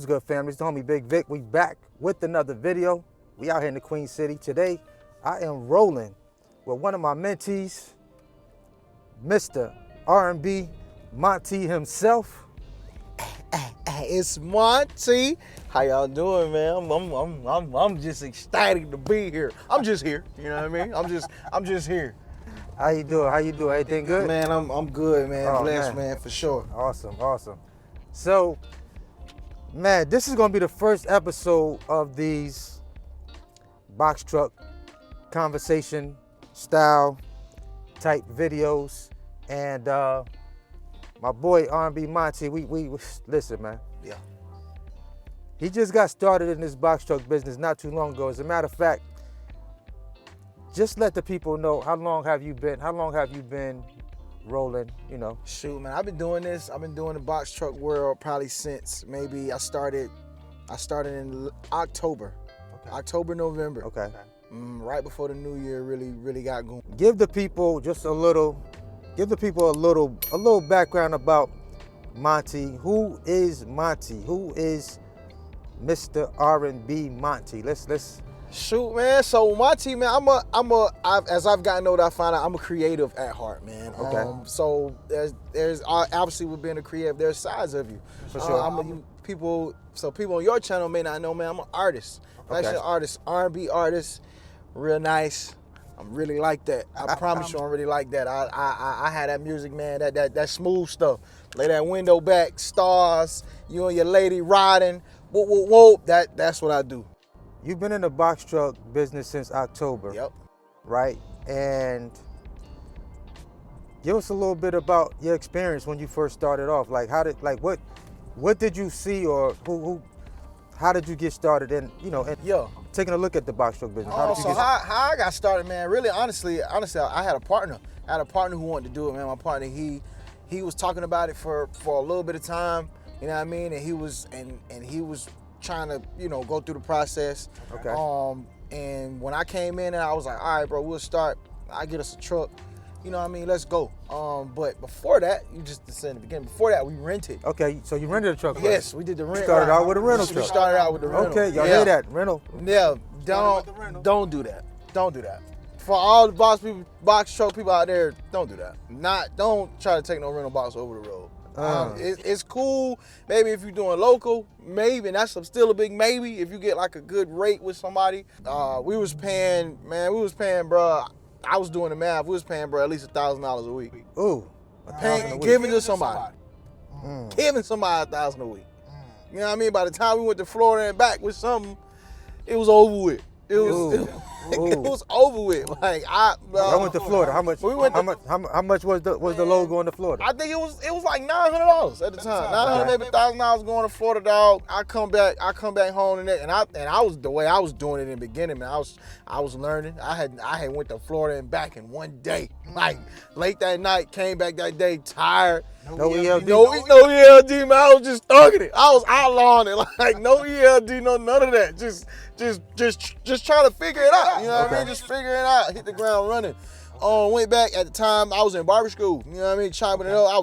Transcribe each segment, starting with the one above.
What's good, family? It's the homie Bigg Vic. We back with another video. We out here in the Queen City. Today, I am rolling with one of my mentees, Mr. R&B Monty himself. It's Monty. How y'all doing, man? I'm just excited to be here. I'm just here. You know what I mean? I'm just here. How you doing? How you doing? Everything good? Man, I'm good, man. Oh, Blessed, man, for sure. Awesome. So, man, this is gonna be the first episode of these box truck conversation style type videos, and my boy R&B Monty, we listen, man. Yeah. He just got started in this box truck business not too long ago. As a matter of fact, just let the people know, how long have you been rolling, you know? Shoot, man, I've been doing this. I've been doing the box truck world probably since maybe I started in October. Okay. October, November. Okay. Right before the new year really got going. Give the people a little background about Monty. Who is Monty? Who is Mr. R&B Monty? Let's Shoot, man. So Monty, man, as I've gotten older, I find out I'm a creative at heart, man. Okay. So there's obviously with being a creative, there's sides of you. For sure. People on your channel may not know, man. I'm an artist. I'm Okay. actually an artist, R&B artist, real nice. I'm really like that. I promise you, I'm really like that. I had that music, man. That smooth stuff. Lay that window back, stars. You and your lady riding. Whoa, whoa, whoa. That's what I do. You've been in the box truck business since October. Yep. Right? And give us a little bit about your experience when you first started off. Like what did you see, or how did you get started in, Yeah. taking a look at the box truck business? How I got started, man, really honestly, I had a partner. I had a partner who wanted to do it, man. My partner, he was talking about it for a little bit of time, you know what I mean? And he was trying to, go through the process. Okay. And when I came in, and I was like, all right, bro, we'll start. I get us a truck. You know what I mean? Let's go. But before that, you just said in the beginning, before that, we rented. Okay, so you rented a truck? Yes, we did the rent. Started out with a rental truck. We started out with the rental. Okay, y'all hear that? Rental. Yeah, don't do that. Don't do that. For all the box truck people out there, don't do that. Don't try to take no rental box over the road. It's cool, maybe if you're doing local, maybe, and that's still a big maybe, if you get like a good rate with somebody. We was paying, bro, I was doing the math, we was paying, bro, at least $1,000 a week. Ooh. Giving to somebody. Giving somebody $1,000 a week. You know what I mean? By the time we went to Florida and back with something, it was over with. It was over with. Like I went to Florida. How much? How much was the load going to Florida? I think it was like $900 at the time. $900, maybe $1,000 going to Florida, dog. I come back home and I was the way I was doing it in the beginning, man. I was learning. I had went to Florida and back in one day. Like late that night, came back that day tired. No ELD. No ELD, man. I was just thugging it. I was outlawing it. Like no ELD, none of that. Just trying to figure it out. You know what I mean? Just figure it out. Hit the ground running. Went back at the time. I was in barber school. You know what I mean? Chopping it up. I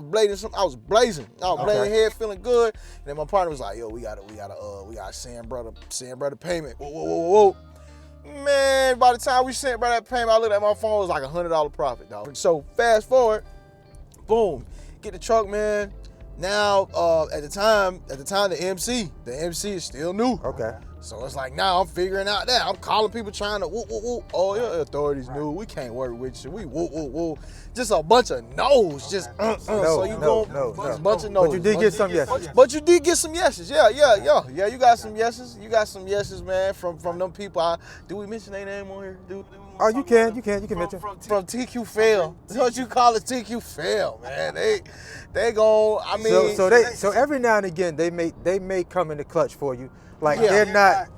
was blazing. Head, feeling good. And then my partner was like, "Yo, we got send brother payment." Whoa. Man, by the time we sent brother that payment, I looked at my phone. It was like $100 profit, dog. So fast forward, boom, get the truck, man. Now, at the time, the MC is still new. Okay. So it's like now I'm figuring out that. I'm calling people trying to woo. Oh, your authorities new. We can't work with you. We woo. Just a bunch of no's. Just so you go a bunch of no's. But you did get some yeses. But you did get some yeses. Yeah. You got some yeses. You got some yeses, man, from them people. Do we mention their name on here? Oh, you can mention. From TQ Fail. What you call it, TQ Fail, man. They gon', I mean. So every now and again they may come in the clutch for you. Like they're not.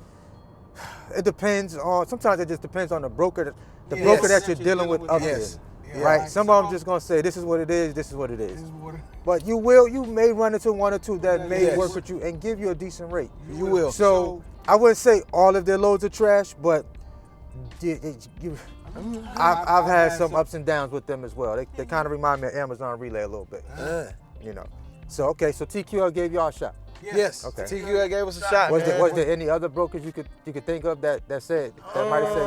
It depends on. Sometimes it just depends on the broker that you're dealing with up there. Right. Some of them just gonna say this is what it is. This is what it is. But you may run into one or two that may work with you and give you a decent rate. You will. So I wouldn't say all of their loads are trash, but I've had some ups and downs with them as well. They kind of remind me of Amazon Relay a little bit. So okay, so TQL gave y'all a shot. Yes. Okay. TQL gave us a shot. Was man. there any other brokers you could think of that might have said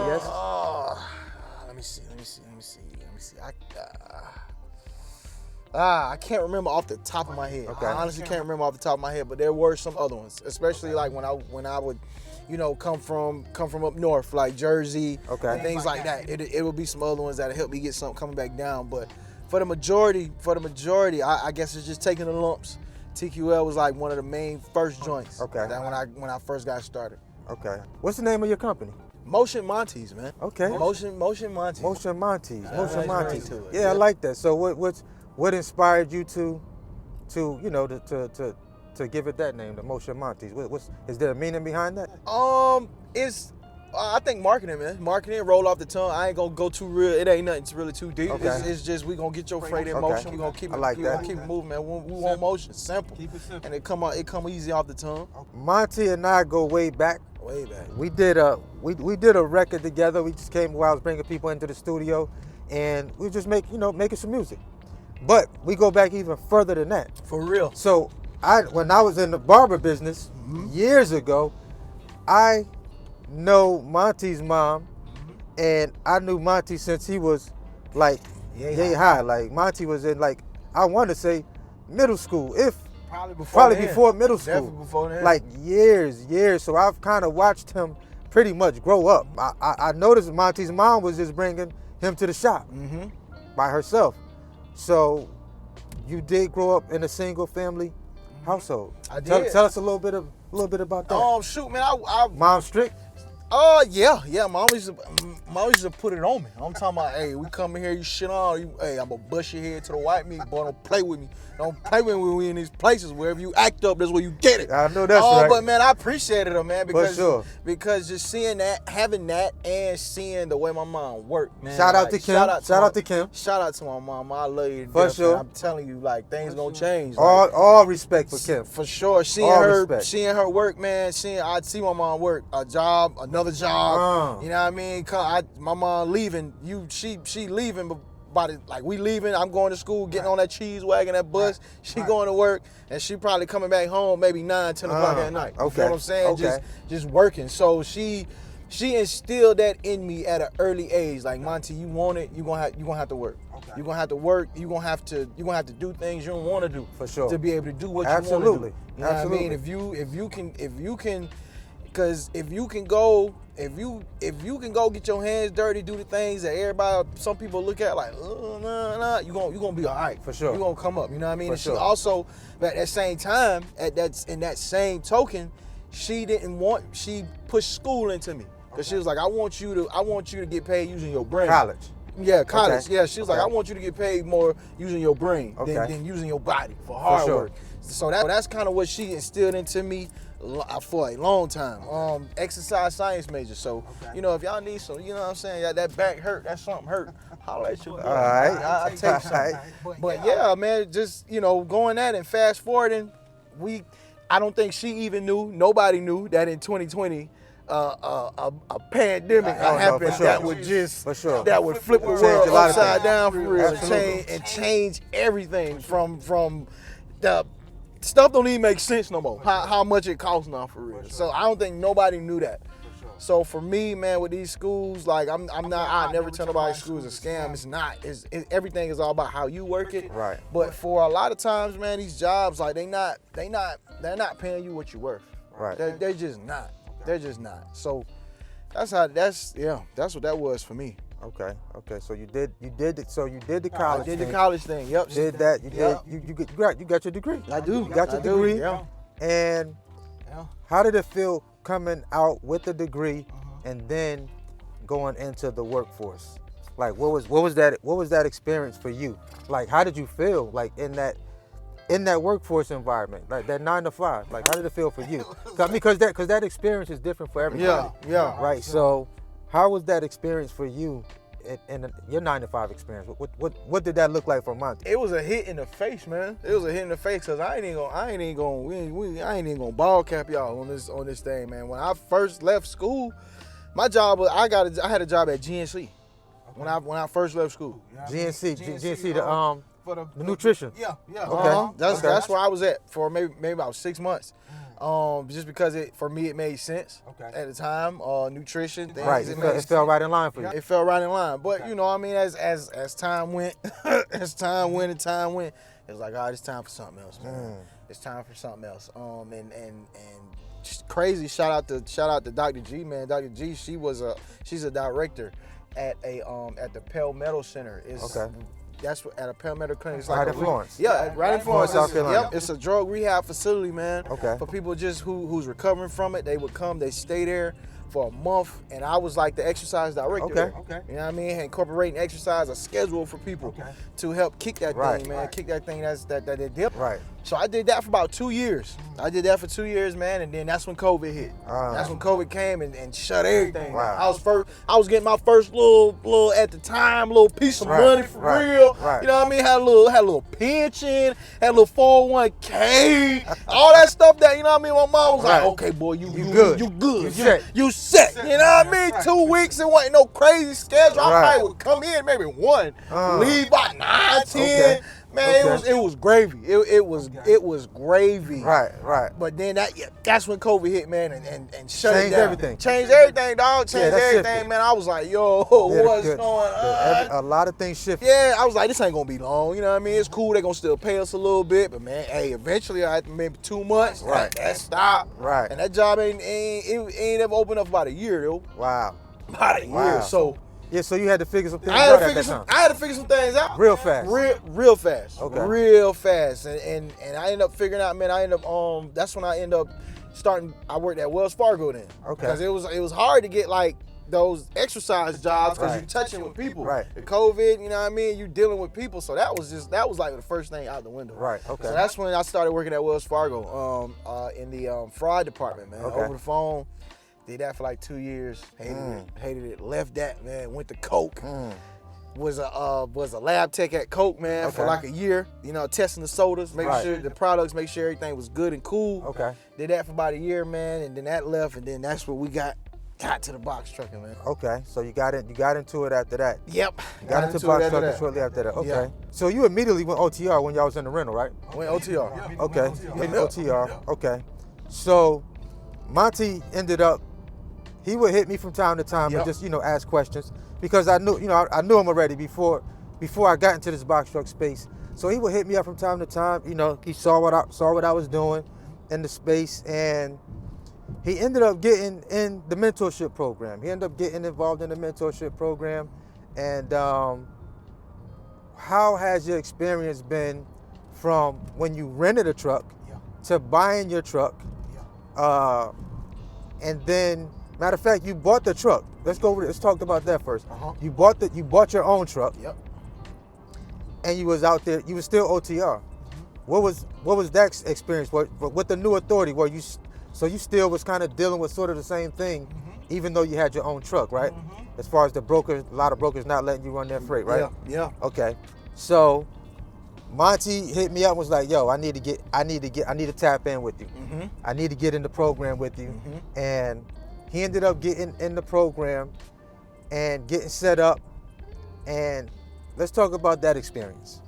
yes? Let me see. I can't remember off the top of my head. Okay. I honestly can't remember off the top of my head, but there were some other ones, especially like when I would, come from up north, like Jersey, and things like that. It would be some other ones that helped me get something coming back down. But for the majority, I guess it's just taking the lumps. TQL was like one of the main first joints. Okay. That when I first got started. Okay. What's the name of your company? Motion Monties, man. Okay. Motion Monties. Motion Monties. Motion Monties. To it. Yeah, I like that. So what inspired you to give it that name, the Motion Monties? Is there a meaning behind that? I think marketing, man. Marketing, roll off the tongue. I ain't gonna go too real. It ain't nothing really too deep. Okay. It's just we gonna get your freight in motion. We gonna keep it. I like that. Keep it moving, man. We want motion, simple. Keep it simple. And it come easy off the tongue. Monty and I go way back. Way back. We did a record together. We just came while I was bringing people into the studio, and we just making some music. But we go back even further than that. For real. So when I was in the barber business years ago, I know Monty's mom, and I knew Monty since he was like yay high. Like Monty was in I want to say middle school, if probably before middle school. Definitely before then. Like years. So I've kind of watched him pretty much grow up. I noticed Monty's mom was just bringing him to the shop by herself. So you did grow up in a single family household. I did. Tell us a little bit about that. Shoot, man. I Mom strict? Yeah. Mom used to put it on me. I'm talking about, hey, we come in here, you shit on, hey, I'm gonna bust your head to the white meat, boy. Don't play with me. Don't play with me when we in these places. Wherever you act up, that's where you get it. I know that's right. But man, I appreciated her, man, because sure. because just seeing that, having that, and seeing the way my mom worked, man. Shout out to Kim. Shout out to Kim. Shout out to my mom. I love you to For death, sure. man. I'm telling you, things gonna change. All respect for Kim. For sure. Seeing her work, man. I'd see my mom work. A job, another job. You know what I mean? My mom leaving. She leaving, but we leaving. I'm going to school, getting on that cheese wagon, that bus. She going to work, and she probably coming back home maybe 9, 10 o'clock at night. You know what I'm saying? Okay. Just working. So she instilled that in me at an early age. Like, Monty, you want it, you gonna have to work. Okay. You're gonna have to work. You're gonna have to do things you don't want to do. For sure. To be able to do what you want to do. You know what I mean? If you can, because if you can go get your hands dirty, do the things that some people look at like, nah, you gonna be all right. For sure. You gonna come up. You know what I mean? For And sure. she also, at that same time, in that same token, she pushed school into me. Because she was like, I want you to get paid using your brain. College. Yeah, college. Okay. Yeah, she was like, I want you to get paid more using your brain than using your body for hard work. So that's kind of what she instilled into me for a long time. Exercise science major. So, if y'all need some, you know what I'm saying, that back hurt, that something hurt, holla at you. All right. I take something. But yeah, man, just, going at it and fast forwarding, I don't think she even knew, nobody knew that in 2020, a pandemic happened that would that would flip the world upside down for real and change everything from the stuff don't even make sense no more. How much it costs now for real. So I don't think nobody knew that. So for me, man, with these schools, I never tell nobody schools a scam. It's not. Everything is all about how you work it. Right. But for a lot of times, man, these jobs, they're not paying you what you're worth. Right. They're just not. They're just not. So that's what that was for me. Okay. So you did the college. I did the college thing. Yep. Did that. You got your degree. I do. You got your degree. Yeah. And how did it feel coming out with the degree and then going into the workforce? Like, what was that experience for you? Like, how did you feel in that workforce environment, like that 9 to 5? Like, how did it feel for you? Because that experience is different for everybody. Yeah. Right. So, how was that experience for you in your 9 to 5 experience? What did that look like for Monty? It was a hit in the face, man. It was a hit in the face because I ain't even gonna ball cap y'all on this thing, man. When I first left school, my job was I had a job at GNC when I first left school. GNC, for the nutrition. Yeah. Okay. That's where I was at for maybe about 6 months. Just because for me it made sense at the time. Nutrition things. Right. It fell right in line for you. It fell right in line. But you know what I mean, as time went, it was like, all right, it's time for something else, man. It's time for something else. And just crazy shout out to Dr. G, man. Dr. G, she's a director at the Palmetto Center. That's at a Palmetto clinic. It's right in Florence. Yeah, right in Florence, South Carolina. Yep, it's a drug rehab facility, man. Okay. For people just who's recovering from it, they would come, they stay there for a month, and I was like the exercise director. Okay. You know what I mean? Incorporating exercise, a schedule for people to help kick that thing, man. Kick that thing that they dip. Right. So I did that for about 2 years. I did that for 2 years, man, and then that's when COVID hit. That's when COVID came and shut everything. Wow. I was getting my first little at the time, little piece of money for real. Right. You know what I mean? Had a little pension, had a little 401k, all that stuff that, you know what I mean? My mom was like, okay, boy, you good. You set. You know what I mean? 2 weeks, it wasn't no crazy schedule. I probably would come in maybe 1, leave by 9, 10. Man, it was gravy. It was gravy. Right. But then that's when COVID hit, man, and shut it Changed down. everything. Changed everything, dog. Changed everything, shifted. man. I was like, yo, what's going on? A lot of things shifted. Yeah, I was like, this ain't gonna be long. You know what I mean? It's cool. They're gonna still pay us a little bit, but man, hey, eventually, after maybe 2 months, that stopped. Right. And that job ain't ever opened up about a year though. Wow. About a year. So. Yeah, so you had to figure some things I out had to figure some things out. Real fast. Real fast. Okay. Real fast. And I ended up figuring out, man, that's when I ended up starting, I worked at Wells Fargo then. Okay. Because it was hard to get like those exercise jobs because you're touching with people. Right. The COVID, you know what I mean? You dealing with people. So that was like the first thing out the window. Right, okay. So that's when I started working at Wells Fargo in the fraud department, man. Okay. Over the phone. Did that for like 2 years. Hated it. Left that, man. Went to Coke. Was a lab tech at Coke, man, for like a year. You know, testing the sodas, making sure the products, make sure everything was good and cool. Okay. Did that for about a year, man, and then that left, and then that's where we got to the box trucking, man. Okay. So you got into it after that. Yep. You got into box trucking shortly after that. Okay. Yeah. So you immediately went OTR when y'all was in the rental, right? Went OTR. Okay. OTR. Okay. So Monty ended up. He would hit me from time to time and just, ask questions because I knew, I knew him already before I got into this box truck space. So he would hit me up from time to time. He saw what I was doing in the space, and he ended up getting in the mentorship program. He ended up getting involved in the mentorship program. And how has your experience been from when you rented a truck to buying your truck, and then? Matter of fact, you bought the truck. Let's talk about that first. You bought your own truck. Yep. And you was out there. You was still OTR. What was that experience? With the new authority, so you still was kind of dealing with sort of the same thing, even though you had your own truck, right? As far as the brokers, a lot of brokers not letting you run their freight, right? Yeah. Okay. So Monty hit me up and was like, "Yo, I need to tap in with you. I need to get in the program with you," and he ended up getting in the program and getting set up, and let's talk about that experience.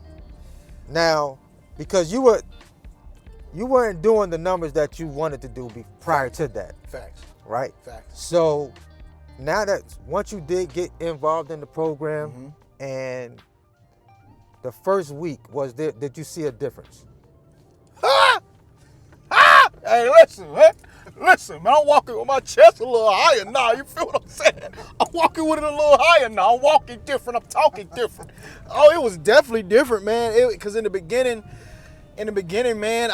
Now, because you weren't doing the numbers that you wanted to do prior to that. Facts. Right? Facts. So now that once you did get involved in the program and the first week did you see a difference? Hey, listen, man. Listen, man, I'm walking with my chest a little higher now. You feel what I'm saying? I'm walking with it a little higher now. I'm walking different. I'm talking different. Oh, it was definitely different, man. Because in the beginning, man,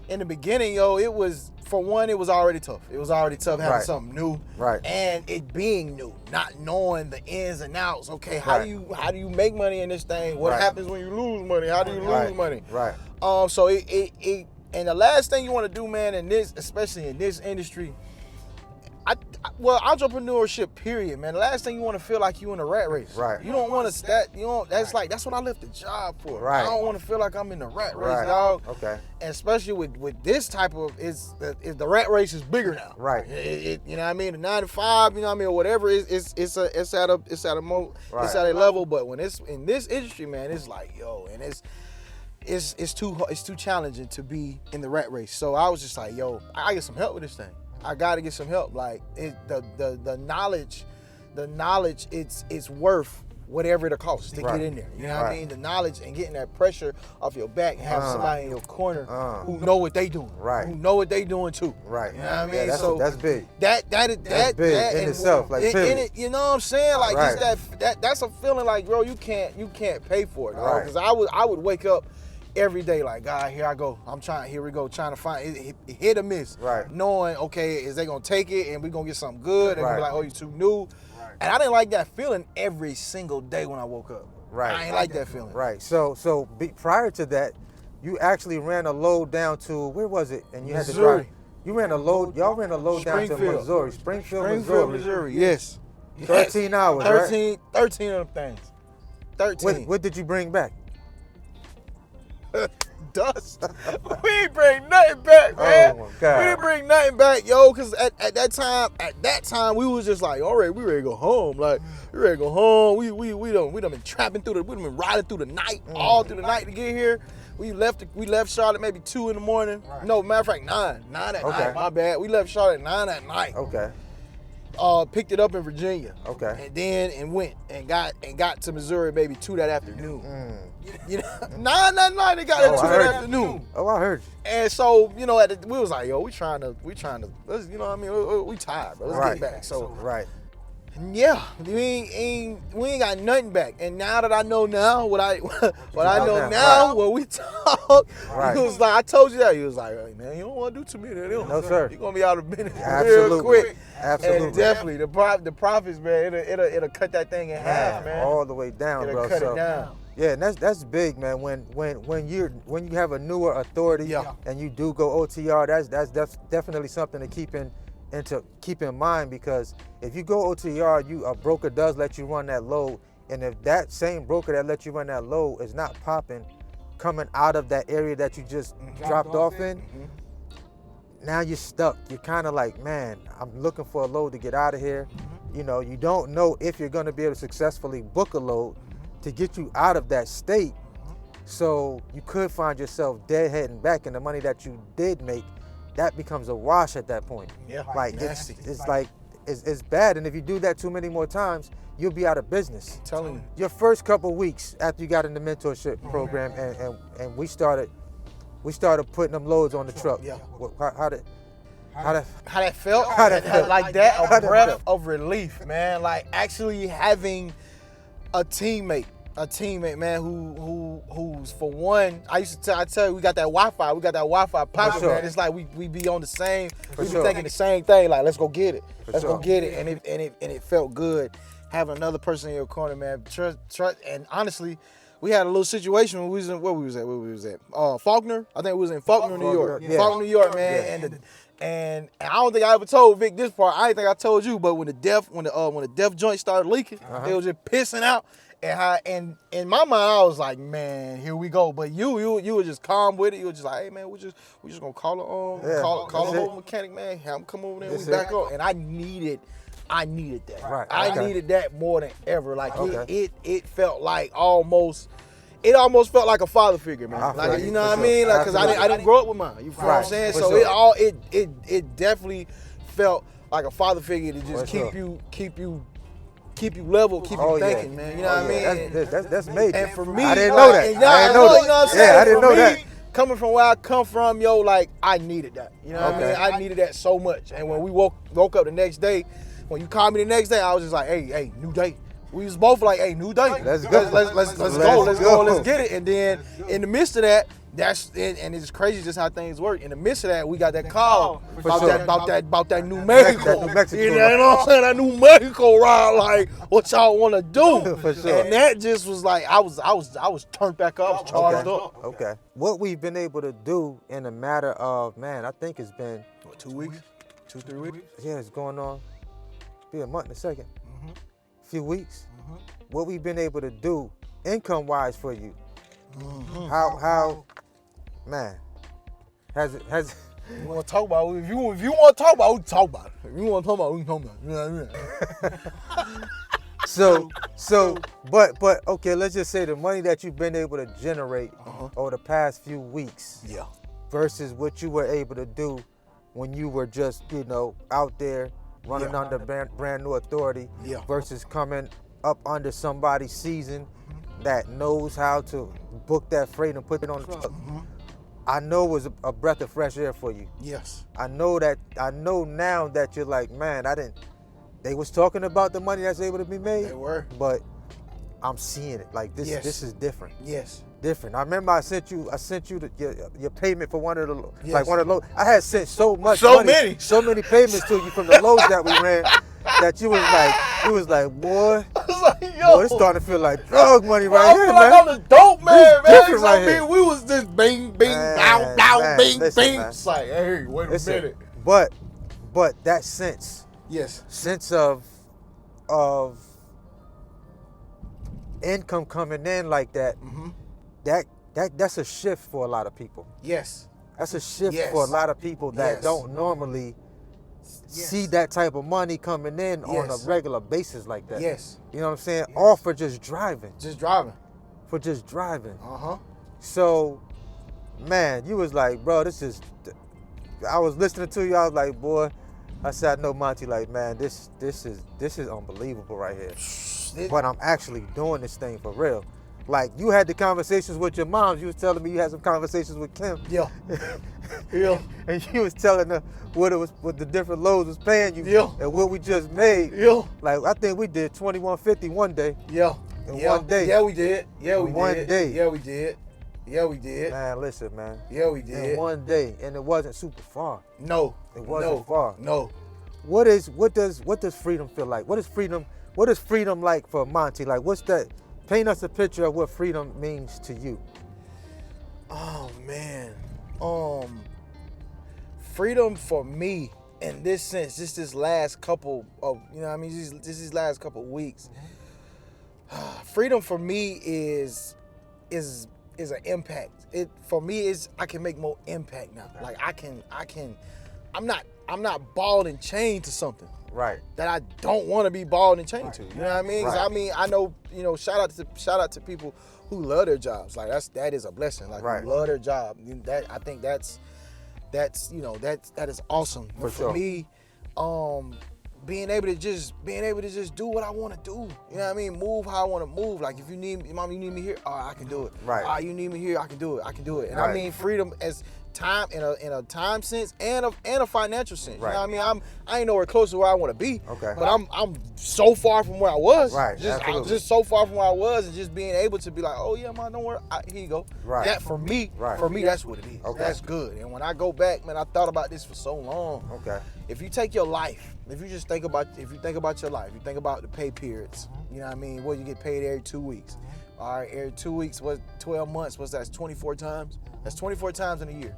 in the beginning, it was, for one, it was already tough. It was already tough having something new. Right. And it being new, not knowing the ins and outs. Okay, how do you make money in this thing? What happens when you lose money? How do you lose money? Right. So it and the last thing you want to do, man, especially in this industry, Well, entrepreneurship, period, man. The last thing you want to feel like you in a rat race. Right. You don't want to that's what I left the job for. Right. I don't want to feel like I'm in the rat race, dog. Okay. And especially with this type of, the rat race is bigger now. Right. You know what I mean? The 9 to 5, you know what I mean, or whatever, it's at a level. But when it's in this industry, man, it's like, yo, and it's too challenging to be in the rat race. So I was just like, yo, I get some help with this thing. I gotta get some help. Like the knowledge, it's worth whatever it costs to get in there. You know what I mean? The knowledge and getting that pressure off your back and have somebody in your corner who know what they doing. Right. Who know what they doing too. Right. You know what I mean? Yeah, that's big. That's big in itself. Like in it, you know what I'm saying? Like just that's a feeling like, bro, you can't pay for it. Right. Because I would wake up every day like, God, here I go. Here we go, trying to find it, hit or miss. Right. Knowing, okay, is they gonna take it and we gonna get something good? And be like, oh, you too new. Right. And I didn't like that feeling every single day when I woke up. Right. I ain't like that feeling. Right. So prior to that, you actually ran a load down to, where was it? And you had to Missouri. drive. You ran a load. Y'all ran a load down to Missouri. Springfield, Missouri. Yes. 13 hours, 13 of them things. 13. What did you bring back? Dust. We ain't bring nothing back, man. Oh my God. We didn't bring nothing back, yo, because at that time, we was just like, all right, we ready to go home. Like, we ready to go home. We done been trapping we done been riding through the night, all through the night to get here. We left Charlotte maybe 2 in the morning. Right. No, matter of fact, 9 at night. My bad. We left Charlotte at 9 at night. Okay. Picked it up in Virginia. Okay. And then went and got to Missouri maybe 2 that afternoon. You know, 9 that night, they got it 2 that afternoon. Oh, I heard you. And so, you know, we was like, yo, we trying to, let's, you know what I mean? We tired, bro. Let's get back. So, right. yeah, we ain't got nothing back. And now that I know now, what I know now, when we talk, he was like, I told you that. He was like, hey, man, you don't want to do too many of them. No, sir. You're going to be out of business Absolutely. real quick. Absolutely. And definitely, the profits, man, it'll cut that thing in half, man. All the way down, It'll bro. cut it down. Yeah, and that's big, man. When you have a newer authority and you do go OTR, that's definitely something to keep in mind, because if you go OTR, a broker does let you run that load, and if that same broker that let you run that load is not popping, coming out of that area that you just dropped off in, now you're stuck. You're kind of like, man, I'm looking for a load to get out of here. You know, you don't know if you're going to be able to successfully book a load to get you out of that state. So you could find yourself deadheading back, and the money that you did make, that becomes a wash at that point. Yeah, like nasty. It's bad, and if you do that too many more times, you'll be out of business. I'm telling you. Your first couple weeks after you got in the mentorship program, and we started putting them loads on the truck. Yeah. How that felt? Like that, a breath of relief, man. Like actually having a teammate, man, who's for one. I tell you, we got that Wi-Fi pocket, sure. man. It's like we be on the same, we be sure. thinking the same thing. Like, let's go get it, sure. and it felt good having another person in your corner, man. Trust, and honestly, we had a little situation when we was in, where we was at Faulkner. I think we was in Faulkner, New York. Yeah. Faulkner, New York, man. Yeah. And I don't think I ever told Vic this part. I didn't think I told you, but when the deaf joint started leaking, they was just pissing out. And in my mind, I was like, man, here we go. But you were just calm with it. You were just like, hey man, we just gonna call a whole mechanic, man. Have him come over there. We back on. And I needed that. Right. I needed that more than ever. Like it felt like almost felt like a father figure, man. Like, you know what I mean? Like, cause I didn't grow up with mine. You feel what I'm saying? For So sure. it definitely felt like a father figure to just keep you level, keep you thinking, man. You know what I mean? That's major. And for me, I didn't know that. You know what I'm saying? Yeah, I didn't know For me, that. Coming from where I come from, yo, like I needed that. You know what I mean? I needed that so much. And when we woke up the next day, when you called me the next day, I was just like, hey, new day. We was both like, hey, new day. Let's go. Let's go. Let's get it. And then in the midst of that, and it's crazy just how things work. In the midst of that, we got that call about that New Mexico. You know what I'm saying? That New Mexico ride, like, what y'all want to do? For sure. And that just was like, I was turned back up, I was charged up. Okay. What we've been able to do in a matter of, man, I think it's been 2 weeks. 2-3 weeks. Yeah, it's going on. Be a month in a second. Few weeks. What we've been able to do income-wise for you. How, man, has it? You want to talk about it? If you want to talk about it, we can talk about it. If you want to talk about it, we can talk about it. You know what I mean? But okay, let's just say the money that you've been able to generate over the past few weeks, versus what you were able to do when you were just, out there running under brand new authority, versus coming up under somebody's season that knows how to book that freight and put it on the truck. I know it was a breath of fresh air for you. Yes. I know now that you're like, man, they was talking about the money that's able to be made. They were. But I'm seeing it. Like this is different. Yes. Different. I remember I sent you your payment for one of the loads. I had sent so many payments to you from the loads that we ran that you was like, boy, it's starting to feel like drug money right here, man. I feel like I'm the dope man, Different right here. We was just bing, bing, bow, bow, bing, bing. It's like, hey, wait a minute. But that sense of income coming in like that, that's a shift for a lot of people. Yes. That's a shift for a lot of people that don't normally see that type of money coming in on a regular basis like that. Yes. You know what I'm saying? Or for just driving. For just driving. So, man, you was like, bro, I was listening to you, I was like, boy, I said, I know Monty, like, man, this is unbelievable right here. But I'm actually doing this thing for real. Like, you had the conversations with your moms. You was telling me you had some conversations with Kim. Yeah. And you was telling her what the different loads was paying you. And what we just made. Like, I think we did $21.50 one day. In one day. Yeah, we did. Yeah, we did. One day. Yeah, we did. Yeah, we did. Man, listen, man. Yeah, we did. In one day. And it wasn't super far. No. It wasn't far. No. What does freedom feel like? What is freedom like for Monty? Like, what's that? Paint us a picture of what freedom means to you. Oh man. Freedom for me in this sense, just this last couple of, these last couple of weeks. Freedom for me is an impact. It for me is I can make more impact now. Like I'm not balled and chained to something. Right. That I don't want to be balled and chained to. You know what I mean? 'Cause I know, shout out to people who love their jobs. Like that is a blessing. Like who love their job. That I think that is awesome. For sure. Me, being able to just do what I want to do. You know what I mean? Move how I want to move. Like if you need me, Mom, you need me here, I can do it. Right. You need me here, I can do it. And I mean freedom as time in a time sense and a financial sense. Right. You know what I mean? I ain't nowhere close to where I want to be. Okay. But I'm so far from where I was. Right. I'm just so far from where I was, and just being able to be like, oh yeah, man, don't worry. Here you go. Right. That for me, that's what it is. Okay. That's good. And when I go back, man, I thought about this for so long. Okay. If you take your life, if you think about your life, you think about the pay periods. You know what I mean? Well, you get paid every 2 weeks. All right, every 2 weeks, 12 months, what's that? That's 24 times. That's 24 times in a year.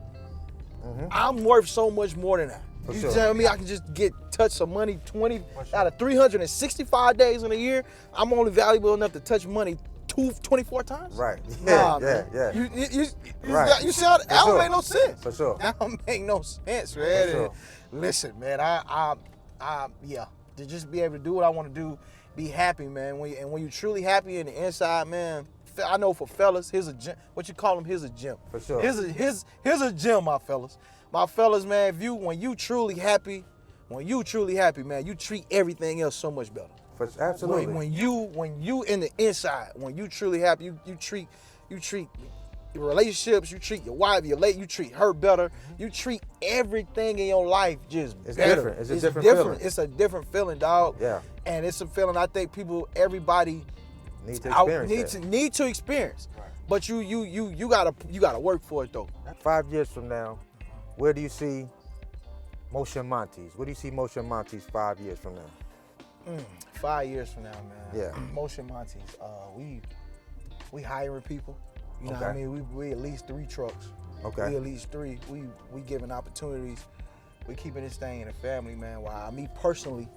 I'm worth so much more than that. You tell me I can just touch some money 20 out of 365 days in a year? I'm only valuable enough to touch money 24 times? Right. Yeah. You see how that don't make no sense. For sure. That don't make no sense, man. For sure. Listen, man, I to just be able to do what I want to do, be happy, man. When you're truly happy in the inside, man. I know for fellas, here's a gym. What you call them? Here's a gym. For sure. Here's a gym, my fellas. My fellas, man. When you truly happy, man, you treat everything else so much better. Absolutely. When you in the inside, when you truly happy, you treat your relationships, you treat your wife, you treat her better. You treat everything in your life just better. Different. It's a different feeling. It's a different feeling, dog. Yeah. And it's a feeling I think everybody need to experience. Right. But you gotta work for it though. 5 years from now, where do you see Motion Monties? Where do you see Motion Monties 5 years from now? 5 years from now, man. Yeah. Motion Monties. We hiring people. You know what I mean? We at least 3 trucks. Okay. We at least 3. We giving opportunities We keeping this thing in the family, man. While me personally,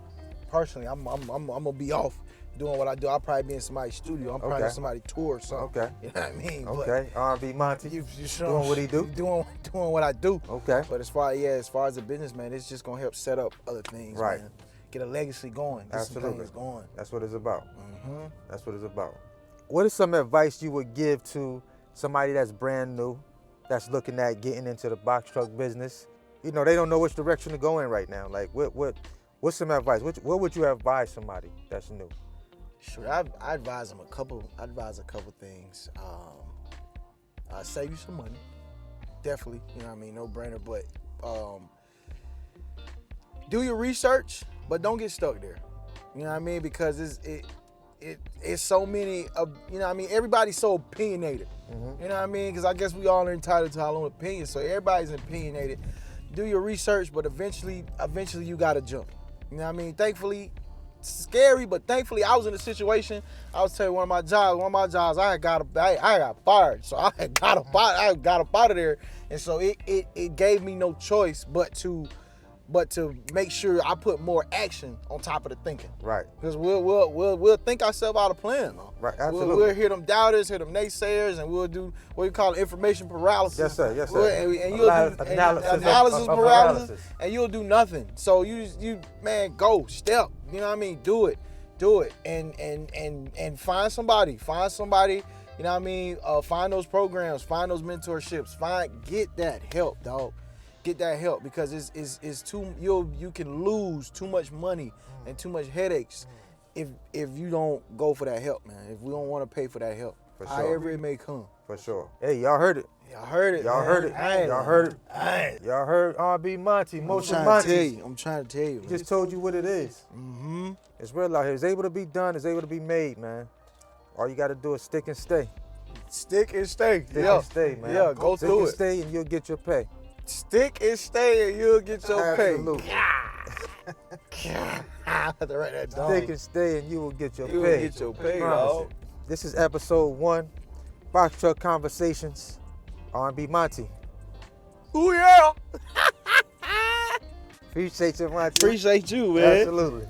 I'm gonna be off doing what I do. I'll probably be in somebody's studio. I'm probably in somebody's tour or something. Okay. You know what I mean? Okay. R&B Monty. You doing what he do? Doing what I do. Okay. But as far as a business, man, it's just gonna help set up other things, right. man. Get a legacy going. Get Absolutely. some things going. That's what it's about. Mm-hmm. That's what it's about. What is some advice you would give to somebody that's brand new, that's looking at getting into the box truck business? You know, they don't know which direction to go in right now. Like, what's some advice? What would you advise somebody that's new? Sure, I advise them a couple things. Save you some money, definitely. You know what I mean, no brainer. But do your research, but don't get stuck there. You know what I mean? Because it's so many. You know what I mean? Everybody's so opinionated. Mm-hmm. You know what I mean? Because I guess we all are entitled to our own opinions. So everybody's opinionated. Do your research, but eventually you gotta jump. You know what I mean? Thankfully. Scary, but thankfully I was in a situation. I was telling you, one of my jobs, I got fired. So I got up out of there, and so it gave me no choice but to make sure I put more action on top of the thinking. Right. Because we'll think ourselves out of plan. Though. Right. Absolutely. We'll hear them doubters, hear them naysayers, and we'll do what you call information paralysis. Yes, sir. Yes, sir. And you'll do analysis paralysis, and you'll do nothing. So you man, go step. You know what I mean? Do it, and find somebody. You know what I mean? Find those programs, find those mentorships, get that help, dog. Get that help, because it's too, you can lose too much money and too much headaches if you don't go for that help, man. If we don't want to pay for that help, for sure. However it may come. For sure. Hey, y'all heard it. Y'all heard it. Y'all heard it. Y'all heard it. Y'all heard R&B Monty. Most of Monty. I'm trying to tell you. He just told you what it is. Mm-hmm. It's real out here. It's able to be done. It's able to be made, man. All you got to do is stick and stay. Stick and stay. Stick and stay, man. Yeah, go through it. Stick and stay, and you'll get your pay. Stick and stay, and you'll get your pay. Absolutely. I have to write that down. Stick and stay, and you will get your pay. You will get your pay, dog. This is episode 1, Box Truck Conversations, R&B Monty. Ooh, yeah. Appreciate you, Monty. Appreciate you, man. Absolutely.